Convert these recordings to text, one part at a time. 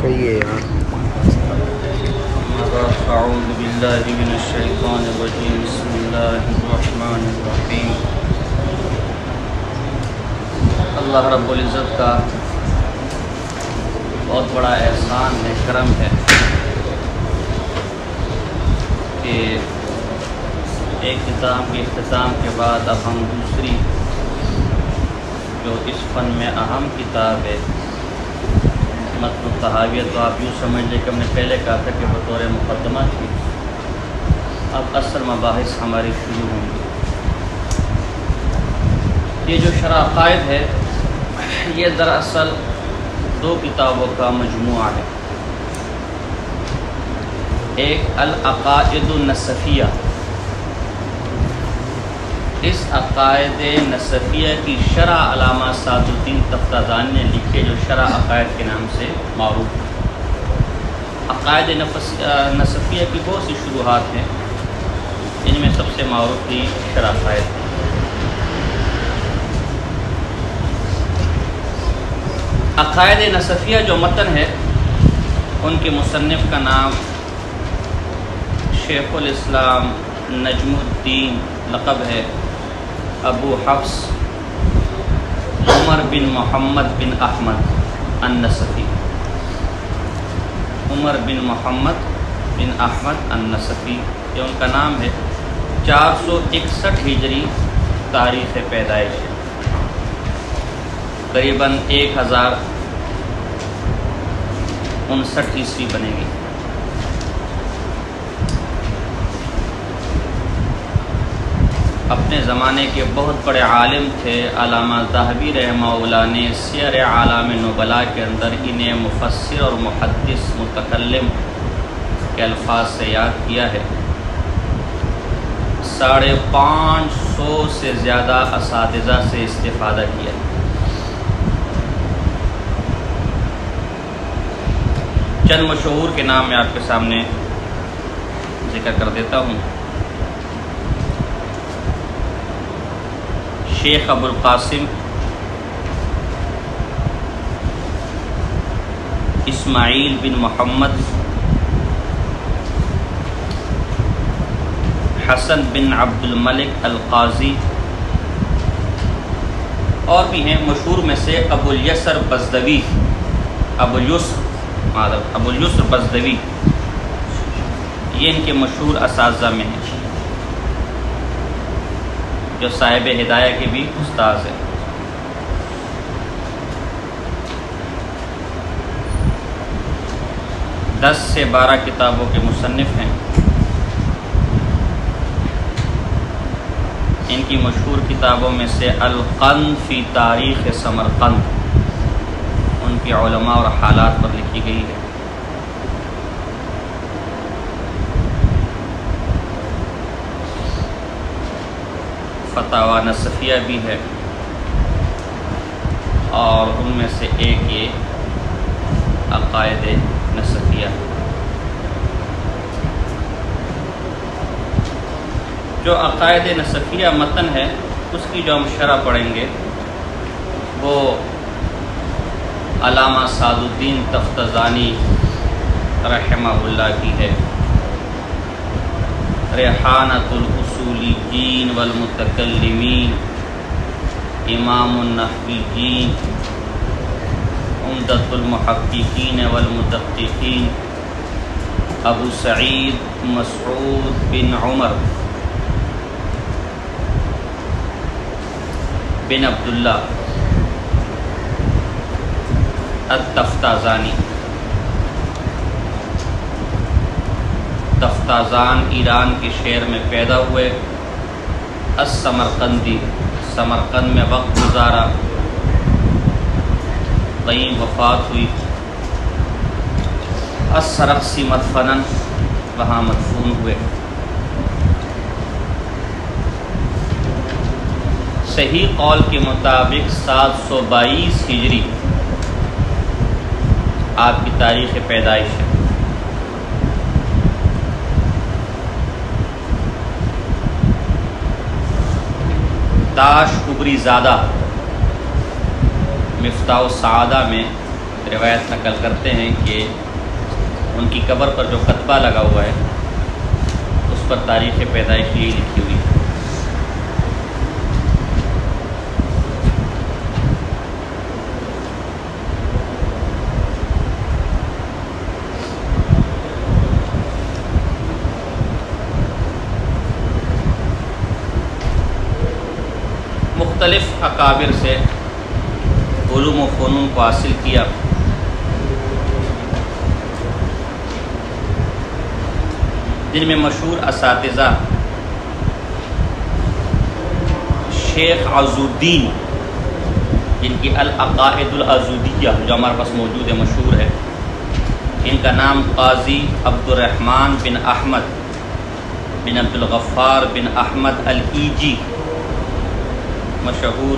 کہیے یار اعوذ باللہ من الشیطان الرجیم بسم اللہ الرحمن الرحیم اللہ رب العزت کا بہت بڑا احسان ہے، کرم ہے کہ ایک کتاب کے اختتام کے بعد اب ہم دوسری جو اس فن میں اہم کتاب ہے متن الطحاویہ، تو آپ یوں سمجھ لیں کہ ہم نے پہلے کہا تھا کہ بطور مقدمہ تھی، اب اصل مباحث ہماری شروع ہوں گی۔ یہ جو شرح عقائد ہے یہ دراصل دو کتابوں کا مجموعہ ہے، ایک العقائد النصفیہ، اس عقائد نصفیہ کی شرح علامہ سعد الدین تفتازانی نے لکھے جو شرح عقائد کے نام سے معروف ہے۔ عقائد نصفیہ کی بہت سی شروحات ہیں، ان میں سب سے معروف ہی شرح عقائد ہے۔ عقائد نصفیہ جو متن ہے ان کے مصنف کا نام شیخ الاسلام نجم الدین لقب ہے ابو حفص عمر بن محمد بن احمد النصفی، عمر بن محمد بن احمد النصفی یہ ان کا نام ہے۔ 461 ہجری تاریخ پیدائش ہے، قریباً 1059 عیسوی بنے گی۔ اپنے زمانے کے بہت بڑے عالم تھے، علامہ ذہبی رحمہ اللہ نے سیر اعلام نبلاء کے اندر انہیں مفسر اور محدث متکلم کے الفاظ سے یاد کیا ہے۔ 550 سے زیادہ اساتذہ سے استفادہ کیا ہے۔ چند مشہور کے نام میں آپ کے سامنے ذکر کر دیتا ہوں۔ شیخ ابو القاسم اسماعیل بن محمد، حسن بن عبد الملک القاضی، اور بھی ہیں مشہور میں سے ابو الیسر بزدوی، ابو الیسر بزدوی، یہ ان کے مشہور اساتذہ میں ہیں جو صاحب ہدایہ کے بھی استاذ ہیں۔ دس سے 12 کتابوں کے مصنف ہیں۔ ان کی مشہور کتابوں میں سے القند فی تاریخ سمرقند ان کی علماء اور حالات پر لکھی گئی ہے۔ فتاوی نصفیہ بھی ہے، اور ان میں سے ایک یہ عقائد نصفیہ۔ جو عقائد نصفیہ متن ہے اس کی جو ہم شرح پڑھیں گے وہ علامہ سعد الدین تفتازانی رحمہ اللہ کی ہے۔ ریحانۃ الاصولیین والمتکلمین، امام النحویین، عمدۃ المحققین والمدققین، ابو سعید مسعود بن عمر بن عبداللہ التفتازانی۔ تفتازان ایران کے شہر میں پیدا ہوئے، السمرقندی، سمرقند میں وقت گزارا، وہیں وفات ہوئی۔ السرخسی مدفنن، وہاں مدفون ہوئے۔ صحیح قول کے مطابق 722 ہجری آپ کی تاریخ پیدائش ہے۔ داش کبری زادہ مفتاح السعادہ میں روایت نقل کرتے ہیں کہ ان کی قبر پر جو کتبہ لگا ہوا ہے اس پر تاریخ پیدائش یہی لکھی ہوئی ہے۔ مختلف اکابر سے علوم و فنون کو حاصل کیا۔ جن میں مشہور اساتذہ شیخ عزودین، جن کی العقائد العزودیہ جو ہمارے پاس موجود ہے، مشہور ہے۔ ان کا نام قاضی عبد الرحمن بن احمد بن عبد الغفار بن احمد الایجی، مشہور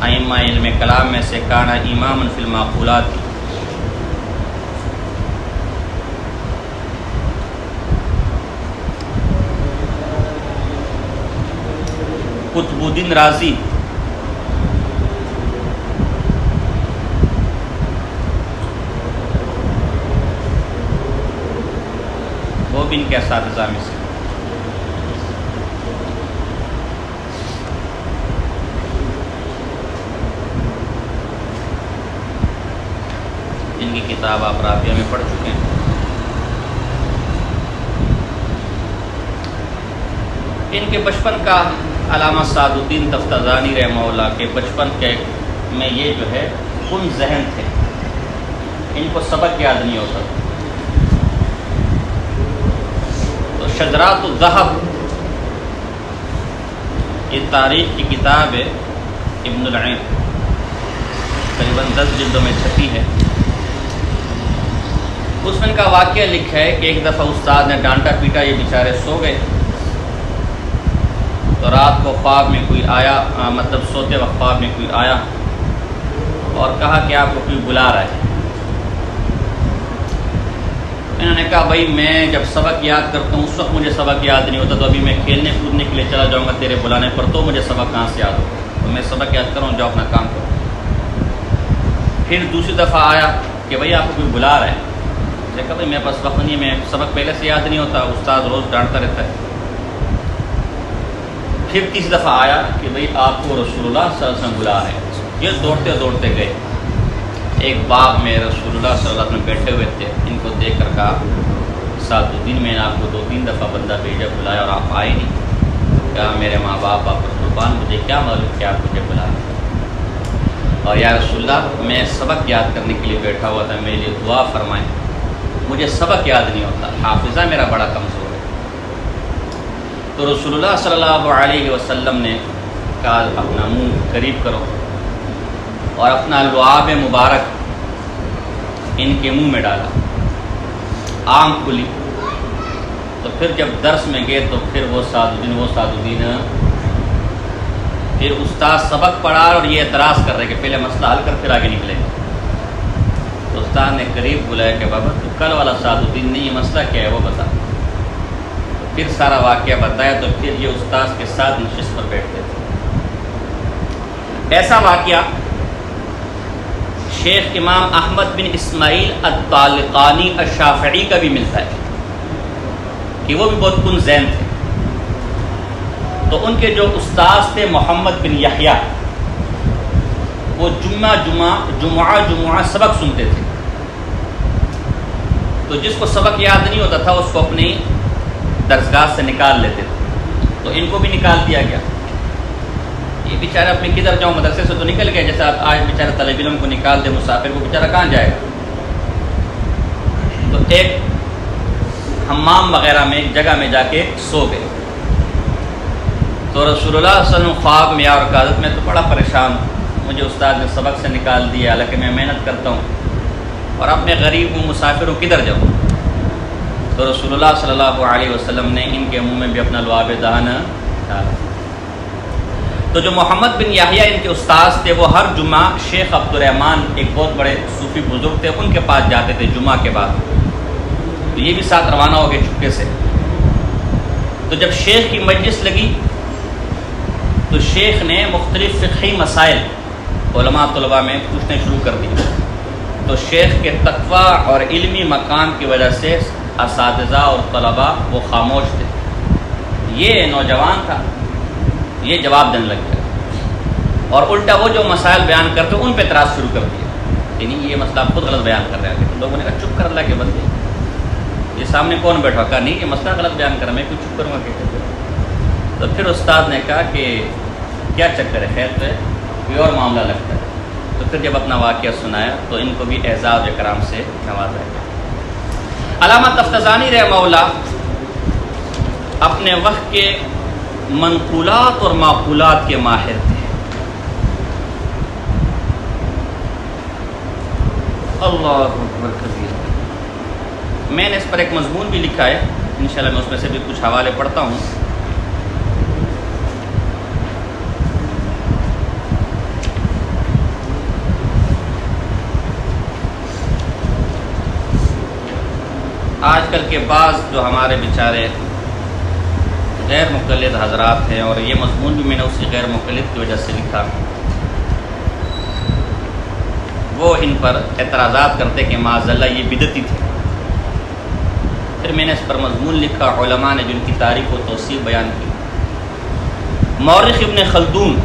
ائمہ علم کلام میں سے، کانا امام فی المعقولات۔ قطب الدین رازی، وہ بھی ان کے اساتذہ میں سے۔ ان کی کتاب آپ رافعہ میں پڑھ چکے ہیں۔ ان کے بچپن کا علامہ سعد الدین تفتازانی رحمہ اللہ کے بچپن کے میں یہ جو ہے کن ذہن تھے، ان کو سبق یاد نہیں ہوتا۔ تو شجرات الذہب یہ تاریخ کی کتاب ہے، ابن العین، تقریباً 10 جلدوں میں چھپی ہے۔ اس میں ان کا واقعہ لکھا ہے کہ ایک دفعہ استاد نے ڈانٹا پیٹا، یہ بیچارے سو گئے، تو رات کو خواب میں کوئی آیا، مطلب سوتے وقت خواب میں کوئی آیا اور کہا کہ آپ کو کوئی بلا رہا ہے۔ انہوں نے کہا بھائی میں جب سبق یاد کرتا ہوں اس وقت مجھے سبق یاد نہیں ہوتا، تو ابھی میں کھیلنے کودنے کے لیے چلا جاؤں گا تیرے بلانے پر، تو مجھے سبق کہاں سے یاد ہو؟ تو میں سبق یاد کروں، جاؤ اپنا کام کرو۔ پھر دوسری دفعہ آیا کہ بھائی آپ کو کوئی بلا رہا ہے۔ میں نے کہا بھائی میرے پاس وقت نہیں، میں سبق پہلے سے یاد نہیں ہوتا، استاد روز ڈانٹتا رہتا ہے۔ پھر تیسری دفعہ آیا کہ بھئی آپ کو رسول اللہ صلی اللہ علیہ وسلم بلا رہے ہیں۔ یہ دوڑتے دوڑتے گئے، ایک باغ میں رسول اللہ صلی اللہ علیہ وسلم بیٹھے ہوئے تھے۔ ان کو دیکھ کر کہا سعد الدین میں نے آپ کو 2-3 دفعہ بندہ بھیجا، بلایا اور آپ آئے نہیں۔ کہا میرے ماں باپ آپ پر قربان، مجھے کیا معلوم کہ آپ مجھے بلا رہے ہیں، اور یا رسول اللہ میں سبق یاد کرنے کے لیے بیٹھا ہوا تھا، میرے لیے دعا فرمائیں، مجھے سبق یاد نہیں ہوتا، حافظہ میرا بڑا کمزور ہے۔ تو رسول اللہ صلی اللہ علیہ وسلم نے کہا اپنا منہ قریب کرو، اور اپنا لعاب مبارک ان کے منہ میں ڈالا، آنکھ کھلی۔ تو پھر جب درس میں گئے تو پھر وہ سعد الدین پھر استاد سبق پڑھا اور یہ اعتراض کر رہے کہ پہلے مسئلہ حل کر پھر آگے نکلے۔ تو استاد نے قریب بلایا کہ بابا تو کل والا سعد الدین نہیں، یہ مسئلہ کیا ہے وہ بتا۔ پھر سارا واقعہ بتایا، تو پھر یہ استاد کے ساتھ نشست پر بیٹھتے تھے۔ ایسا واقعہ شیخ امام احمد بن اسماعیل الطالقانی الشافعی کا بھی ملتا ہے کہ وہ بھی بہت کن ذہن تھے۔ تو ان کے جو استاد تھے محمد بن یحییٰ، وہ جمعہ سبق سنتے تھے۔ تو جس کو سبق یاد نہیں ہوتا تھا اس کو اپنی درسگاہ سے نکال لیتے تھے، تو ان کو بھی نکال دیا گیا۔ یہ بیچارہ اپنے کدھر جاؤں، مدرسے سے تو نکل گئے، جیسے آپ آج بیچارہ طالب علم کو نکال دے، مسافر کو بیچارہ کہاں جائے گا۔ تو ایک حمام وغیرہ میں ایک جگہ میں جا کے سو گئے۔ تو رسول اللہ صلی اللہ علیہ وسلم خواب میں اور قادت میں تو بڑا پریشان ہوں، مجھے استاد نے سبق سے نکال دیا، حالانکہ میں محنت کرتا ہوں اور اپنے غریب ہوں، مسافر ہوں، کدھر جاؤں۔ تو رسول اللہ صلی اللہ علیہ وسلم نے ان کے منہ میں بھی اپنا لعاب دہن ڈالا۔ تو جو محمد بن یحییٰ ان کے استاد تھے، وہ ہر جمعہ شیخ عبد الرحمن ایک بہت بڑے صوفی بزرگ تھے، ان کے پاس جاتے تھے جمعہ کے بعد۔ تو یہ بھی ساتھ روانہ ہو گئے چپکے سے۔ تو جب شیخ کی مجلس لگی تو شیخ نے مختلف فقہی مسائل علماء طلباء میں پوچھنے شروع کر دی۔ تو شیخ کے تقوی اور علمی مقام کی وجہ سے اساتذہ اور طلباء وہ خاموش تھے. یہ نوجوان تھا، یہ جواب دینے لگ گیا اور الٹا وہ جو مسائل بیان کرتے ان پہ اعتراض شروع کر دیا کہ نہیں یہ مسئلہ خود غلط بیان کر رہے ہیں. تو لوگوں نے کہا چپ کر اللہ کے بندے، یہ سامنے کون بیٹھا؟ کہا نہیں یہ مسئلہ غلط بیان کر رہا میں کیوں چپ کروں گا کہ. تو پھر استاد نے کہا کہ کیا چکر ہے، خیر تو ہے، کوئی اور معاملہ لگتا ہے. تو پھر جب اپنا واقعہ سنایا تو ان کو بھی اعزاز و اکرام سے نوازا گیا. علامہ تفتزانی رحمہ اللہ اپنے وقت کے منقولات اور معقولات کے ماہر تھے. اللہ اکبر کبیر. میں نے اس پر ایک مضمون بھی لکھا ہے، انشاءاللہ میں اس میں سے بھی کچھ حوالے پڑھتا ہوں. آج کل کے بعض جو ہمارے بیچارے غیر مقلد حضرات ہیں، اور یہ مضمون بھی میں نے اسی غیر مقلد کی وجہ سے لکھا، وہ ان پر اعتراضات کرتے کہ معاذاللہ یہ بدعتی تھے. پھر میں نے اس پر مضمون لکھا، علماء نے جن کی تاریخ و توصیف بیان کی. مورخ ابن خلدون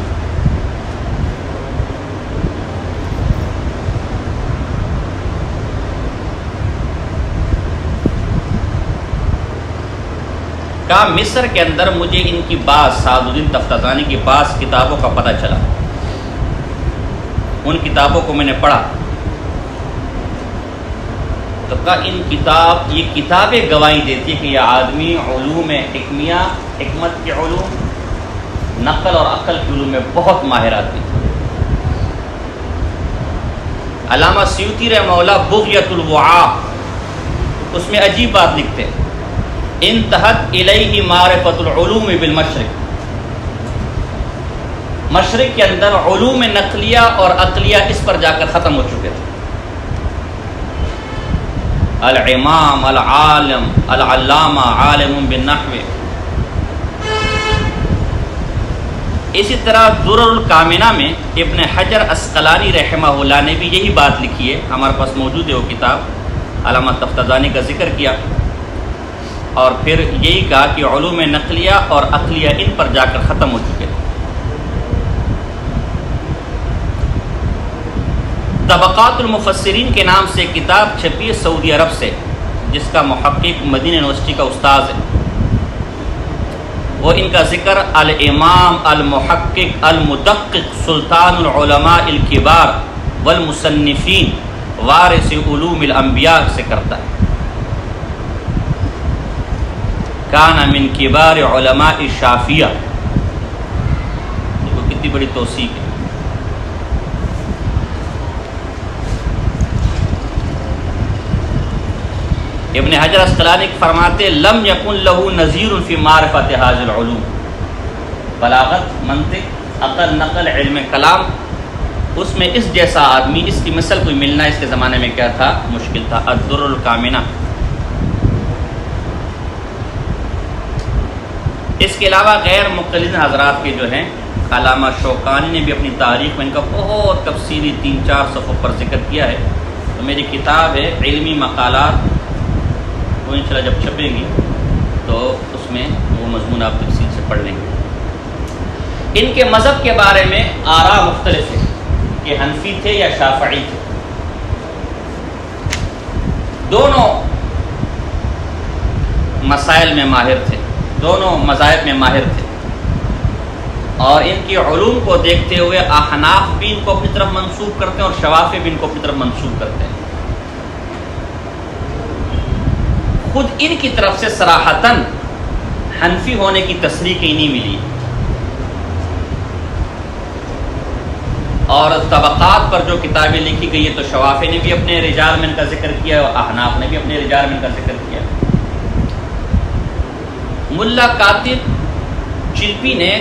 کہا مصر کے اندر مجھے ان کی بعض سعد الدین تفتزانی کی بعض کتابوں کا پتہ چلا. ان کتابوں کو میں نے پڑھا تو کہا یہ کتابیں گواہی دیتی ہے کہ یہ آدمی علوم حکمیہ، حکمت کے علوم، نقل اور عقل کے علوم میں بہت ماہر آدمی تھا. علامہ سیوطی رحمہ اللہ بغیۃ الوعاء اس میں عجیب بات لکھتے ہیں، انتہت الیہ معرفت العلوم بالمشرق. مشرق کے اندر علوم نقلیہ اور عقلیہ اس پر جا کر ختم ہو چکے تھے. الامام العالم العلامہ عالم بالنحو. اسی طرح درر الکامنہ میں ابن حجر عسقلانی رحمہ اللہ نے بھی یہی بات لکھی ہے، ہمارے پاس موجود ہے وہ کتاب. علامہ تفتزانی کا ذکر کیا اور پھر یہی کہا کہ علوم نقلیہ اور عقلیہ ان پر جا کر ختم ہو چکے تھے. طبقات المفسرین کے نام سے کتاب چھپی ہے سعودی عرب سے، جس کا محقق مدینہ یونیورسٹی کا استاذ ہے. وہ ان کا ذکر الامام المحقق المدقق سلطان العلماء الکبار والمصنفین وارث علوم الانبیاء سے کرتا ہے. کان من کبار علماء الشافعیہ. دیکھو کتنی بڑی توثیق ہے. ابن حجر عسقلانی فرماتے لم یکن لہ نظیر فی معرفت ھذہ العلوم. بلاغت، منطق، عقل، نقل، علم کلام، اس میں اس جیسا آدمی، اس کی مثل کوئی ملنا اس کے زمانے میں کیا تھا؟ مشکل تھا. الدر الکامنہ. اس کے علاوہ غیر مقلد حضرات کے جو ہیں، علامہ شوکانی نے بھی اپنی تاریخ میں ان کا بہت تفصیلی 3-4 صفحوں پر ذکر کیا ہے. تو میری کتاب ہے علمی مقالات، وہ انشاءاللہ جب چھپیں گی تو اس میں وہ مضمون آپ تفصیل سے پڑھ لیں گے. ان کے مذہب کے بارے میں آراء مختلف ہے کہ حنفی تھے یا شافعی تھے. دونوں مسائل میں ماہر تھے، دونوں مذاہب میں ماہر تھے، اور ان کی علوم کو دیکھتے ہوئے احناف بھی ان کو اپنی طرف منسوب کرتے ہیں اور شوافی بھی ان کو اپنی طرف منسوب کرتے ہیں. خود ان کی طرف سے صراحتاً حنفی ہونے کی تصریح کہیں نہیں ملی. اور طبقات پر جو کتابیں لکھی گئی ہے تو شوافی نے بھی اپنے رجال میں ان کا ذکر کیا اور احناف نے بھی اپنے رجال میں ان کا ذکر کیا. ملا کاتب چلپی نے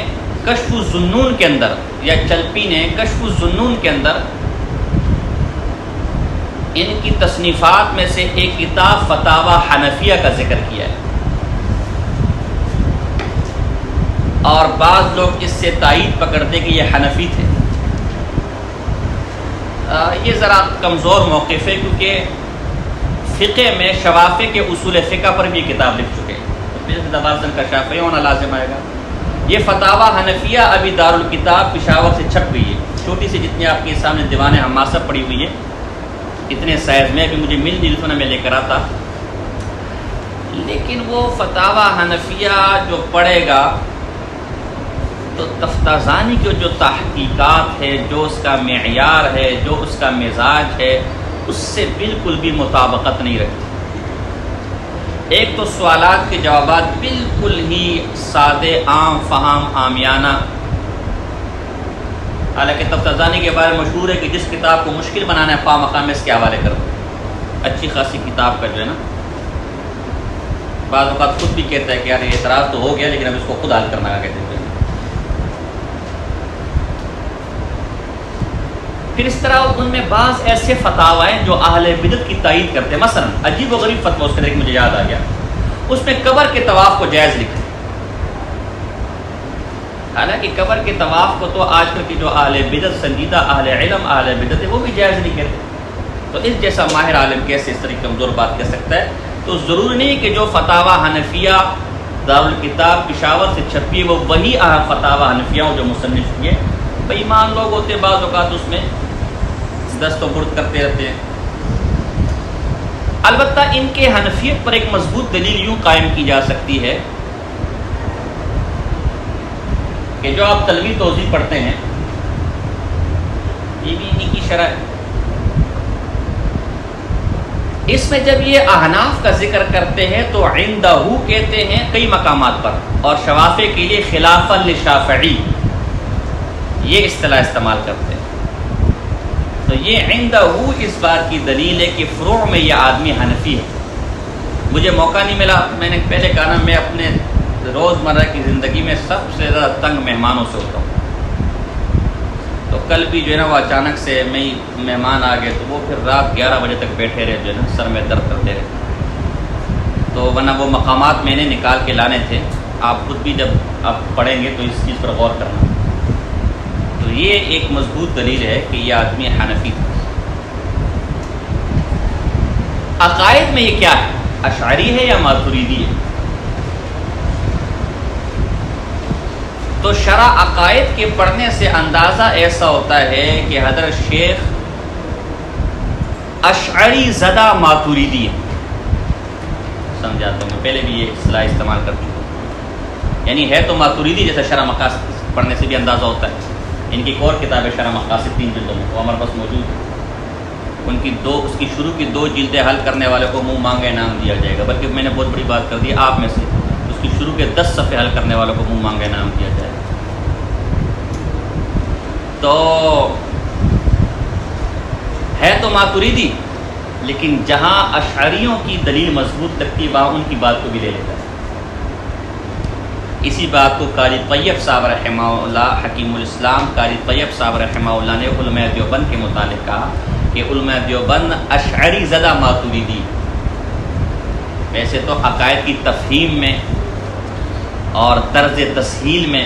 کشف الظنون کے اندر، یا چلپی نے کشف الظنون کے اندر ان کی تصنیفات میں سے ایک کتاب فتاوی حنفیہ کا ذکر کیا ہے، اور بعض لوگ اس سے تائید پکڑتے کہ یہ حنفی تھے. یہ ذرا کمزور موقف ہے، کیونکہ فقہ میں شوافع کے اصول فقہ پر بھی یہ کتاب لکھ چکے ہیں، دوازن کا شافعی ہونا لازم آئے گا۔ یہ فتاوی حنفیہ ابھی دارالکتاب پشاور سے چھپ گئی ہے، چھوٹی سی جتنی آپ کے سامنے دیوان حماسہ پڑی ہوئی ہے، اتنے سائز میں ابھی مجھے مل نہیں، میں لے کر آتا، لیکن وہ فتاوی حنفیہ جو پڑھے گا تو تفتازانی کی جو تحقیقات ہے، جو اس کا معیار ہے، جو اس کا مزاج ہے، اس سے بالکل بھی مطابقت نہیں رکھتی۔ ایک تو سوالات کے جوابات بالکل ہی سادے، عام فہم، عامیانہ، حالانکہ تفتازانی کے بارے میں مشہور ہے کہ جس کتاب کو مشکل بنانا ہے خواہ مقام میں اس کے حوالے کر دو، اچھی خاصی کتاب کا جو ہے نا، بعض اوقات خود بھی کہتا ہے کہ یار یہ اعتراض تو ہو گیا لیکن اب اس کو خود حل کرنا کا کہتے ہیں۔ پھر اس طرح ان میں بعض ایسے فتاوی ہیں جو اہل بدعت کی تائید کرتے ہیں، مثلا عجیب و غریب فتویٰ، اس کا ایک مجھے یاد آ گیا، اس میں قبر کے طواف کو جائز لکھا ہے، حالانکہ قبر کے طواف کو تو آج کل کی جو اہل بدعت، سنجیدہ اہل علم، اہل بدعت ہے، وہ بھی جائز نہیں کہتے، تو اس جیسا ماہر عالم کیسے اس طرح کی کمزور بات کہہ سکتا ہے؟ تو ضروری نہیں کہ جو فتاوی حنفیہ دارالکتاب پشاور سے چھپی ہے وہ وہی فتاوی حنفیہ جو مصنف ہوئے، بے ایمان لوگ ہوتے ہیں، بعض اوقات اس میں دست و برد کرتے رہتے ہیں۔ البتہ ان کے حنفیت پر ایک مضبوط دلیل یوں قائم کی جا سکتی ہے کہ جو آپ تلوی توضیح پڑھتے ہیں، یہ بھی انہی کی شرح ہے، اس میں جب یہ احناف کا ذکر کرتے ہیں تو عندہ کہتے ہیں کئی مقامات پر، اور شوافع کے لیے خلافا للشافعی یہ اصطلاح استعمال کرتے ہیں، تو یہ عندہ اس بات کی دلیل ہے کہ فروع میں یہ آدمی حنفی ہے۔ مجھے موقع نہیں ملا، میں نے پہلے کہا نا، میں اپنے روزمرہ کی زندگی میں سب سے زیادہ تنگ مہمانوں سے ہوتا ہوں، تو کل بھی جو ہے نا وہ اچانک سے میں مہمان آ گئے، تو وہ پھر رات 11 بجے تک بیٹھے رہے، جو ہے نا سر میں درد کرتے رہے، تو ورنہ وہ مقامات میں نے نکال کے لانے تھے، آپ خود بھی جب آپ پڑھیں گے تو اس چیز پر غور کرنا۔ تو یہ ایک مضبوط دلیل ہے کہ یہ آدمی حنفی تھا۔ عقائد میں یہ کیا ہے؟ اشعری ہے یا ماتریدی ہے؟ تو شرح عقائد کے پڑھنے سے اندازہ ایسا ہوتا ہے کہ حضرت شیخ اشعری زدہ ماتریدی ہے، سمجھاتا ہوں، میں پہلے بھی یہ اصطلاح استعمال کر چکا ہوں، یعنی ہے تو ماتریدی جیسا شرح مقاصد پڑھنے سے بھی اندازہ ہوتا ہے۔ ان کی ایک اور کتاب ہے شرح مقاصد، 3 جلدوں میں، وہ ہمارے پاس موجود ہے، ان کی اس کی شروع کی 2 جلدیں حل کرنے والے کو منہ مانگا انعام دیا جائے گا، بلکہ میں نے بہت بڑی بات کر دی آپ میں سے، اس کی شروع کے 10 صفحے حل کرنے والوں کو منہ مانگا انعام دیا جائے گا۔ تو ہے تو ماتریدی، لیکن جہاں اشعریوں کی دلیل مضبوط لگتی وہاں ان کی بات کو بھی لے لیتا ہے۔ اسی بات کو قاری طیب صاحب رحمہ اللہ، حکیم الاسلام قاری طیب صاحب رحمہ اللہ نے علماء دیوبند کے متعلق کہا کہ علماء دیوبند اشعری زدہ ماتریدی، ویسے تو عقائد کی تفہیم میں اور طرز تسہیل میں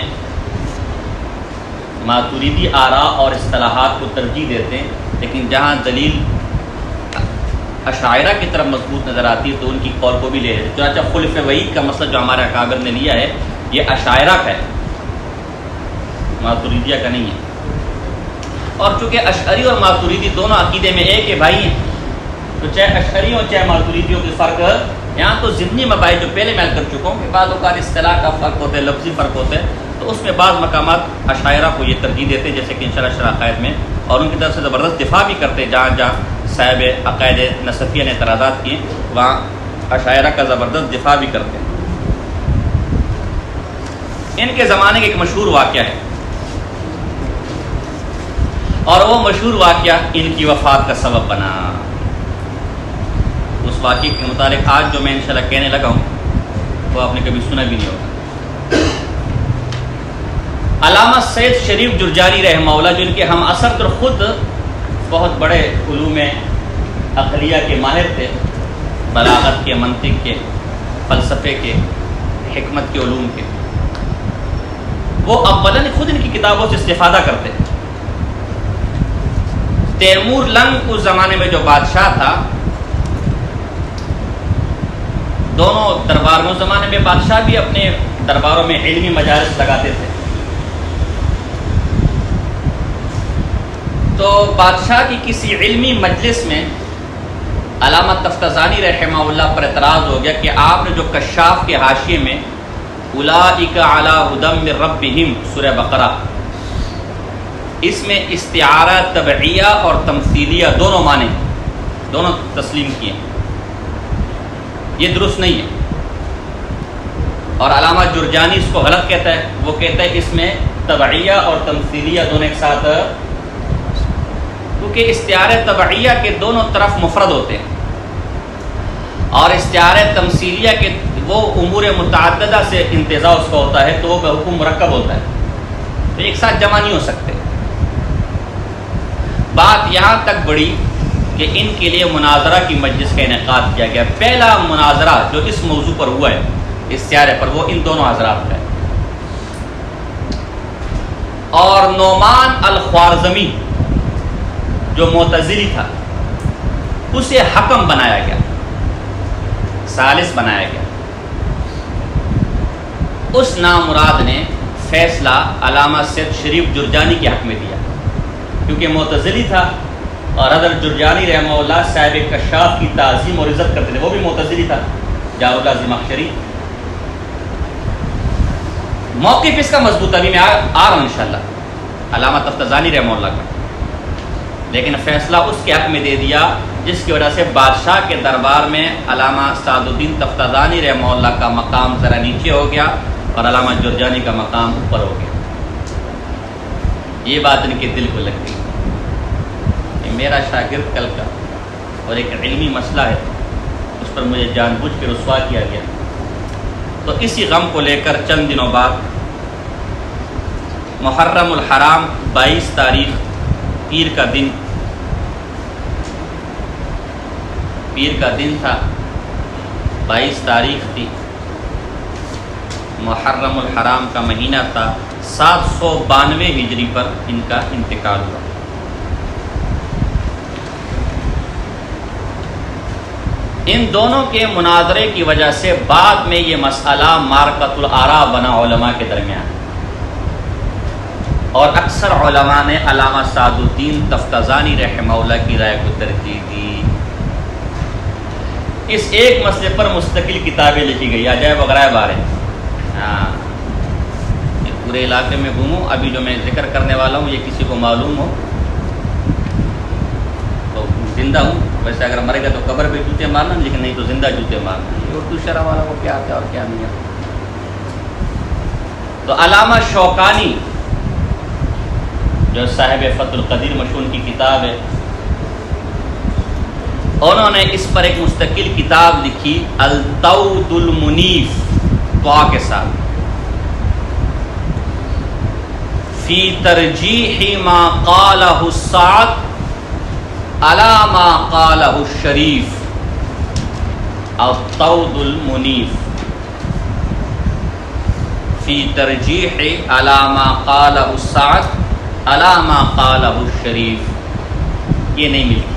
ماتریدی آراء اور اصطلاحات کو ترجیح دیتے ہیں، لیکن جہاں دلیل اشاعرہ کی طرف مضبوط نظر آتی ہے تو ان کی قول کو بھی لے لیتے ہیں۔ چنانچہ خلف وحید کا مسئلہ جو ہمارے اکابر نے لیا ہے یہ اشاعرہ کا ہے، ماتریدیہ کا نہیں ہے، اور چونکہ اشعری اور ماتریدی دونوں عقیدے میں ایک بھائی ہیں، تو چاہے اشعری ہو چاہے ماتریدی ہو، کی فرق یہاں تو ضمنی مباحث جو پہلے میں کر چکا ہوں کہ بعض اوقات اصطلاح کا فرق ہوتا ہے، لفظی فرق ہوتا ہے، تو اس میں بعض مقامات اشاعرہ کو یہ ترجیح دیتے ہیں، جیسے کہ انشاءاللہ شرح عقائد میں، اور ان کی طرف سے زبردست دفاع بھی کرتے ہیں، جہاں جہاں صاحب عقائد نصفیہ نے اعتراضات کیے وہاں اشاعرہ کا زبردست دفاع بھی کرتے ہیں۔ ان کے زمانے کا ایک مشہور واقعہ ہے، اور وہ مشہور واقعہ ان کی وفات کا سبب بنا۔ اس واقعے کے متعلق آج جو میں انشاءاللہ کہنے لگا ہوں وہ آپ نے کبھی سنا بھی نہیں ہوگا۔ علامہ سید شریف جرجانی رحمہ اللہ، جو ان کے ہم اثر در خود بہت بڑے علوم عقلیہ کے ماہر تھے، بلاغت کے، منطق کے، فلسفے کے، حکمت کے علوم کے، وہ اولاً خود ان کی کتابوں سے استفادہ کرتے ہیں، تیمور لنگ اس زمانے میں جو بادشاہ تھا، دونوں درباروں زمانے میں بادشاہ بھی اپنے درباروں میں علمی مجالس لگاتے تھے. تو بادشاہ کی کسی علمی مجلس میں علامہ تفتزانی رحمہ اللہ پر اعتراض ہو گیا کہ آپ نے جو کشاف کے حاشیے میں اولئک علی ھدی من ربہم سورہ بقرہ، اس میں استعارہ تبعیہ اور تمثیلیہ دونوں معنی دونوں تسلیم کیے، یہ درست نہیں ہے. اور علامہ جرجانی اس کو غلط کہتا ہے، وہ کہتا ہے اس میں تبعیہ اور تمثیلیہ دونوں ایک ساتھ، کیونکہ استعارہ تبعیہ کے دونوں طرف مفرد ہوتے ہیں اور استعارہ تمثیلیہ کے وہ امور متعددہ سے انتزاع اس کا ہوتا ہے، تو وہ حکم مرکب ہوتا ہے، تو ایک ساتھ جمع نہیں ہو سکتے. بات یہاں تک بڑھی کہ ان کے لیے مناظرہ کی مجلس کا انعقاد کیا گیا. پہلا مناظرہ جو اس موضوع پر ہوا ہے استعارے پر، وہ ان دونوں حضرات کا ہے. اور نعمان الخوارزمی جو معتزلی تھا، اسے حکم بنایا گیا، ثالث بنایا گیا. اس نامراد نے فیصلہ علامہ سید شریف جرجانی کے حق میں دیا، کیونکہ معتزلی تھا اور حضرت جرجانی رحمہ اللہ صاحب کشاف کی تعظیم اور عزت کرتے تھے، وہ بھی معتزلی تھا، جار اللہ زمخشری. موقف اس کا مضبوط، ابھی میں آ رہا ہوں انشاءاللہ، علامہ تفتزانی رحمہ اللہ کا. لیکن فیصلہ اس کے حق میں دے دیا جس کی وجہ سے بادشاہ کے دربار میں علامہ سعد الدین تفتزانی رحمہ اللہ کا مقام ذرا نیچے ہو گیا اور علامہ جرجانی کا مقام اوپر ہو گیا. یہ بات ان کے دل کو لگ گئی کہ میرا شاگرد کل کا اور ایک علمی مسئلہ ہے، اس پر مجھے جان بوجھ کے رسوا کیا گیا. تو اسی غم کو لے کر چند دنوں بعد محرم الحرام 22 تاریخ پیر کا دن تھا، 22 تاریخ تھی، محرم الحرام کا مہینہ تھا، 792 ہجری پر ان کا انتقال ہوا. ان دونوں کے مناظرے کی وجہ سے بعد میں یہ مسئلہ مارکۃ الآراء بنا علماء کے درمیان، اور اکثر علماء نے علامہ سعد الدین تفتزانی رحمہ اللہ کی رائے کو ترجیح دی. اس ایک مسئلے پر مستقل کتابیں لکھی گئی، عجائب و غرائب آ رہے ہیں. پورے علاقے میں گھوموں، ابھی جو میں ذکر کرنے والا ہوں یہ کسی کو معلوم ہو تو زندہ ہوں، ویسے اگر مرے گا تو قبر پہ جوتے مارنا، لیکن نہیں تو زندہ جوتے مارنا. یہ اردو شرح والا کو کیا آتا ہے اور کیا نہیں آتا. تو علامہ شوکانی جو صاحب فتح القدیر مشہور کی کتاب ہے، انہوں نے اس پر ایک مستقل کتاب لکھی، التود المنیف، طا کے ساتھ، فی ترجیح ما قالہ السعد علی ما قالہ الشریف، التود المنیف فی ترجیح علی ما قالہ السعد علی ما قالہ الشریف. یہ نہیں ملتی،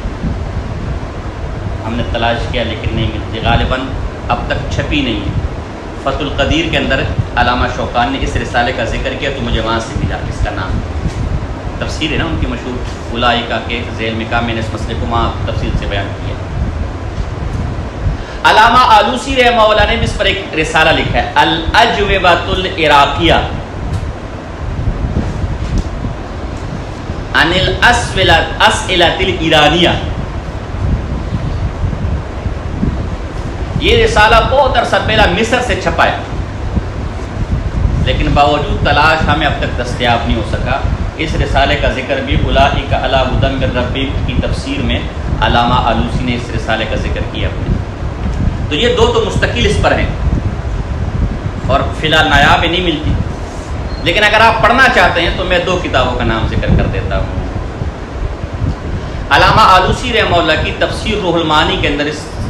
ہم نے تلاش کیا لیکن نہیں ملتی، غالباً اب تک چھپی نہیں ہے. فتح القدیر کے اندر علامہ شوکانی نے اس رسالے کا ذکر کیا تو مجھے وہاں سے ملا. اس کا نام تفسیر ہے نا ان کی مشہور اولئک کے ذیل میں کا، میں نے اس مسئلے کو وہاں تفصیل سے بیان کیا. علامہ آلوسی رحمہ اللہ نے بھی اس پر ایک رسالہ لکھا ہے، الاجوبۃ العراقیہ عن الاسئلۃ الایرانیہ. یہ رسالہ بہت عرصہ پہلا مصر سے چھپا ہے، لیکن باوجود تلاش ہمیں اب تک دستیاب نہیں ہو سکا. اس رسالے کا ذکر بھی اولئک علی ھدی من ربہم کی تفسیر میں علامہ آلوسی نے اس رسالے کا ذکر کیا. تو یہ دو تو مستقل اس پر ہیں اور فی الحال نایاب نہیں ملتی، لیکن اگر آپ پڑھنا چاہتے ہیں تو میں دو کتابوں کا نام ذکر کر دیتا ہوں. علامہ آلوسی رحمہ اللہ کی تفسیر روح المعانی کے اندر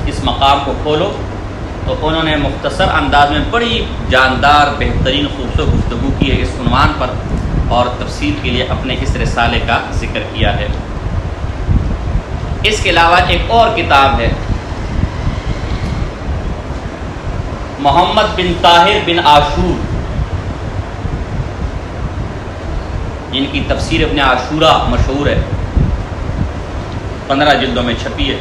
اس مقام کو کھولو تو انہوں نے مختصر انداز میں بڑی جاندار بہترین خوبصورت گفتگو کی ہے اس عنوان پر، اور تفسیر کے لیے اپنے اس رسالے کا ذکر کیا ہے. اس کے علاوہ ایک اور کتاب ہے محمد بن طاہر بن عاشور، جن کی تفسیر ابن عاشورہ مشہور ہے، 15 جلدوں میں چھپی ہے۔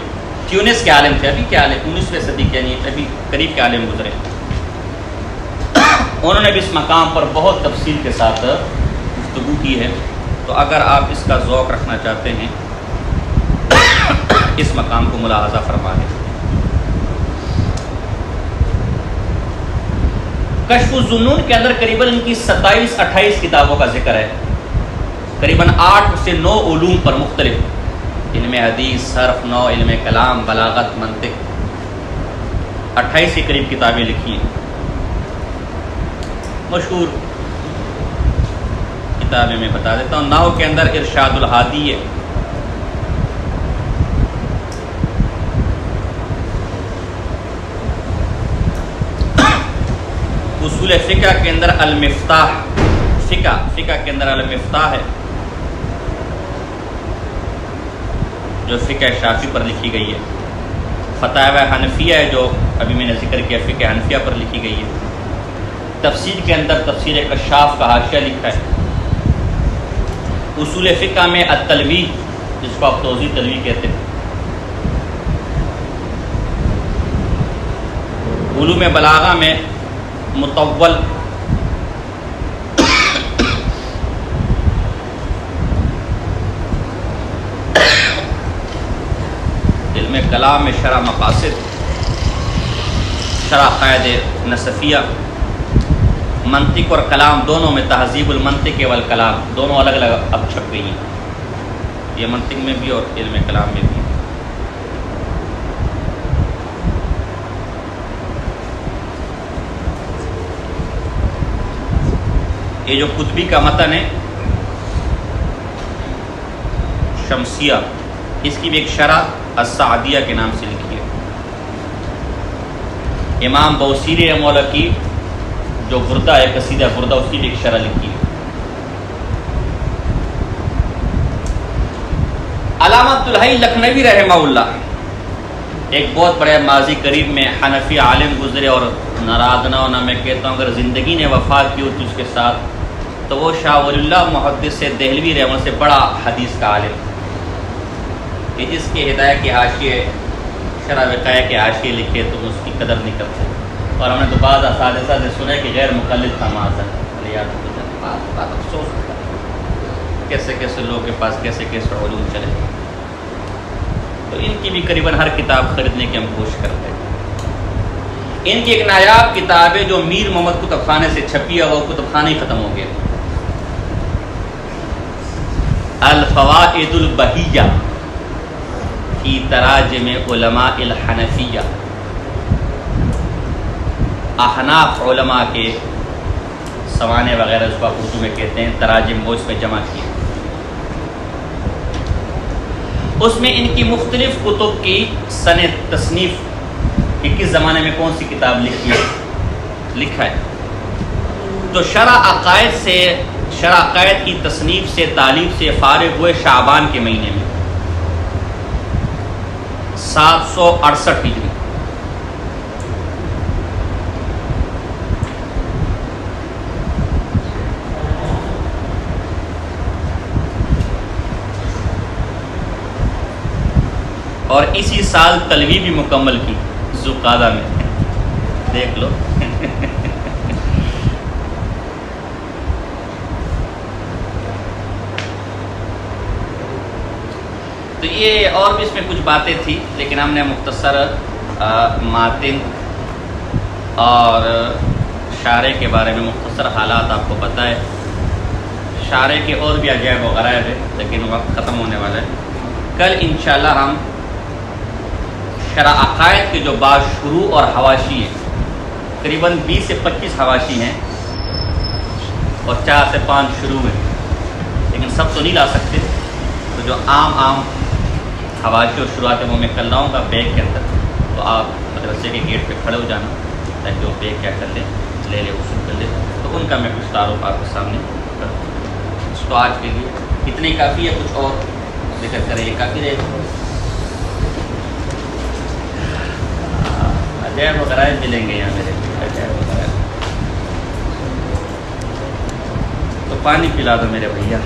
تیونس کے عالم تھے، ابھی کے عالم 19ویں صدی کے، یعنی ابھی قریب کے عالم گزرے۔ انہوں نے بھی اس مقام پر بہت تفصیل کے ساتھ گفتگو کی ہے، تو اگر آپ اس کا ذوق رکھنا چاہتے ہیں اس مقام کو ملاحظہ فرما لیں۔ کشف الظنون کے اندر قریباً ان کی 27-28 کتابوں کا ذکر ہے، قریباً 8 سے 9 علوم پر مختلف، علم حدیث، صرف، نحو، علم کلام، بلاغت، منطق، 28 کے قریب کتابیں لکھی ہیں۔ مشہور کتابیں میں بتا دیتا ہوں۔ نحو کے اندر ارشاد الحادی ہے، اصول فقہ کے اندر المفتاح، فقہ کے اندر المفتاح ہے جو فقہ شافعی پر لکھی گئی ہے۔ فتاوی حنفیہ ہے جو ابھی میں نے ذکر کیا، فقہ حنفیہ پر لکھی گئی ہے۔ تفسیر کے اندر تفسیر کشاف کا حاشیہ لکھا ہے۔ اصول فقہ میں التلویح، جس کو آپ توضیح تلویح کہتے ہیں۔ علوم بلاغہ میں مطول، علم کلام میں شرح مقاصد، شرح قاعدہ نصفیہ، منطق اور کلام دونوں میں تہذیب المنطق والکلام، دونوں الگ الگ اب چھپ گئی ہیں، یہ منطق میں بھی اور علم کلام میں بھی۔ یہ جو قطبی کا متن ہے شمسیہ، اس کی بھی ایک شرح السعدیہ کے نام سے لکھی ہے۔ امام بوصیری رحمہ اللہ کی جو بردہ ہے، قصیدہ بردہ، اس کی بھی ایک شرح لکھی ہے۔ علامہ عبدالحی لکھنوی رحمہ اللہ ایک بہت بڑے ماضی قریب میں حنفی عالم گزرے، اور ناراض نہ ہونا، میں کہتا ہوں اگر زندگی نے وفات کی ہوتی اس کے ساتھ تو وہ شاہ ولی اللہ محدث سے دہلوی رحمہ سے بڑا حدیث کا عالم، کہ جس کے ہدایت کے حاشیے، شرح وقایہ کے حاشیے لکھے تو اس کی قدر نہیں کرتے۔ اور ہم نے تو بعض اساتذہ سے سنا کہ غیر مقلد تھا معاذ بات افسوس ہوتا ہے، کیسے کیسے لوگوں کے پاس کیسے کیسے علوم چلے۔ تو ان کی بھی قریباً ہر کتاب خریدنے کی ہم کوشش کرتے ہیں۔ ان کی ایک نایاب کتاب ہے جو میر محمد کتب خانے سے چھپی ہے، وہ کتب خانہ ہی ختم ہو گیا، الفوائد البہیہ فی تراجم علماء الحنفیہ، احناف علماء کے سوانے وغیرہ اس کو آپ اردو میں کہتے ہیں، تراجم وہ اس پہ جمع کیے۔ اس میں ان کی مختلف کتب کی سن تصنیف کہ کس زمانے میں کون سی کتاب لکھی ہے لکھا ہے۔ تو شرح عقائد کی تصنیف سے، تالیف سے فارغ ہوئے شعبان کے مہینے میں 768 ہجری۔ اور اسی سال تلوی بھی مکمل کی ذوالقعدہ میں، دیکھ لو۔ تو یہ اور بھی اس میں کچھ باتیں تھیں، لیکن ہم نے مختصر ماتن اور شارع کے بارے میں مختصر حالات آپ کو پتہ ہے۔ شارع کے اور بھی عجائب و غرائب ہے، لیکن وقت ختم ہونے والا ہے۔ کل انشاءاللہ ہم شرح عقائد کے جو بعض شروع اور حواشی ہیں، قریباً 20 سے 25 حواشی ہیں اور 4 سے 5 شروع ہیں، لیکن سب تو نہیں لا سکتے، تو جو عام حواشی اور شروعات ہیں وہ میں کل لاؤں گا بیگ کے اندر، تو آپ مدرسے کے گیٹ پہ کھڑے ہو جانا تاکہ وہ بیگ کیا کر لے وصول کر لے، تو ان کا میں کچھ تعارف آپ کے سامنے کروں۔ تو آج کے لیے اتنے کافی ہے، کچھ اور ذکر کریں یہ کافی رہے گا؟ عجائب وغیرہ ملیں گے یہاں میرے عجائب وغیرہ. تو پانی پلا دو میرے بھیا.